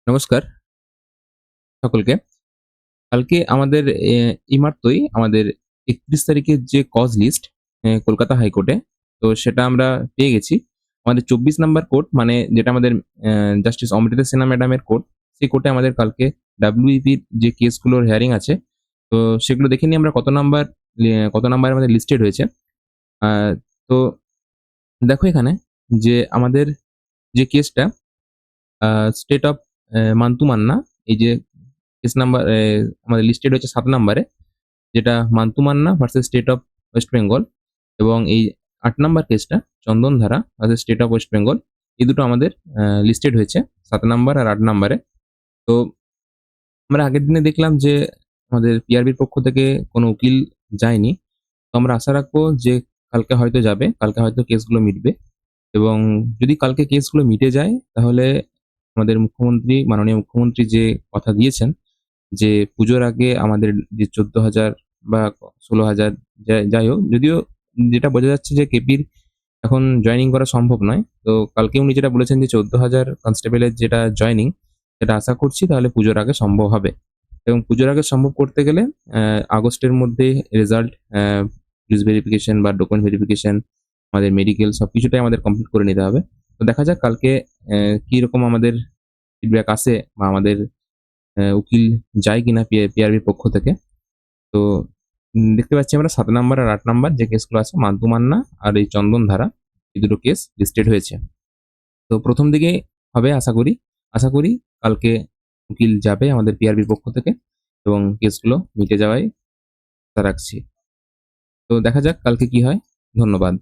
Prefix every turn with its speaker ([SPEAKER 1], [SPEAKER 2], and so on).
[SPEAKER 1] নমস্কার সকলকে। কালকে আমাদের এইমাত্রই আমাদের ৩১ তারিখের যে কজ লিস্ট কলকাতা হাইকোর্টে, তো সেটা আমরা পেয়ে গেছি। আমাদের ২৪ নাম্বার কোর্ট, মানে যেটা আমাদের জাস্টিস অমৃতা সিনহা ম্যাডামের কোর্ট, সেই কোর্টে আমাদের কালকে WEP-র যে কেসগুলোর হিয়ারিং আছে, তো সেগুলো দেখে নিই আমরা কত নাম্বার আমাদের লিস্টেড হয়েছে। আ তো দেখো এখানে যে আমাদের যে কেসটা স্টেট অফ মান্টু মান্না, এই যে কেস নাম্বার আমাদের লিস্টেড হয়েছে ৭ নাম্বারে, যেটা Mantoux Manna versus state of West Bengal, এবং এই ৮ নাম্বার কেসটা চন্দন ধারা versus state of West Bengal. এই দুটো আমাদের লিস্টেড হয়েছে ৭ নাম্বার আর ৮ নাম্বারে। তো আমরা আগের দিনে দেখলাম যে আমাদের পিআরবির পক্ষ থেকে কোনো উকিল যায়নি। তো আমরা আশা রাখবো যে কালকে হয়তো যাবে, কালকে হয়তো কেসগুলো মিটবে, এবং যদি কালকে কেসগুলো মিটে যায় তাহলে আমাদের মুখ্যমন্ত্রী, মাননীয় মুখ্যমন্ত্রী যে কথা দিয়েছেন যে পুজোর আগে আমাদের যে ১৪,০০০ বা ১৬,০০০, যাই হোক, যদিও যেটা বোঝা যাচ্ছে যে কেপির এখন জয়েনিং করা সম্ভব নয়। তো কালকে উনি যেটা বলেছেন যে ১৪,০০০ কনস্টেবলের যেটা জয়েনিং, সেটা আশা করছি তাহলে পুজোর আগে সম্ভব হবে। এবং পুজোর আগে সম্ভব করতে গেলে আগস্টের মধ্যে রেজাল্ট, পুলিশ ভেরিফিকেশন বা ডকুমেন্ট ভেরিফিকেশন, আমাদের মেডিকেল সবকিছুটাই আমাদের কমপ্লিট করে নিতে হবে। তো দেখা যাক কালকে কিরকম আমাদের ফিডব্যাক আসে, বা আমাদের উকিল যায় কিনা পিআরবির পক্ষ থেকে। তো দেখতে পাচ্ছি আমরা ৭ নাম্বার আর ৮ নাম্বার যে কেসগুলো আছে, মান্টু মান্না আর এই চন্দন ধারা, এই দুটো কেস লিস্টেড হয়েছে। তো প্রথম দিকে হবে আশা করি কালকে উকিল যাবে আমাদের পিআরবির পক্ষ থেকে, এবং কেসগুলো মিটে যাওয়ায় আশা রাখছি। তো দেখা যাক কালকে কি হয়। ধন্যবাদ।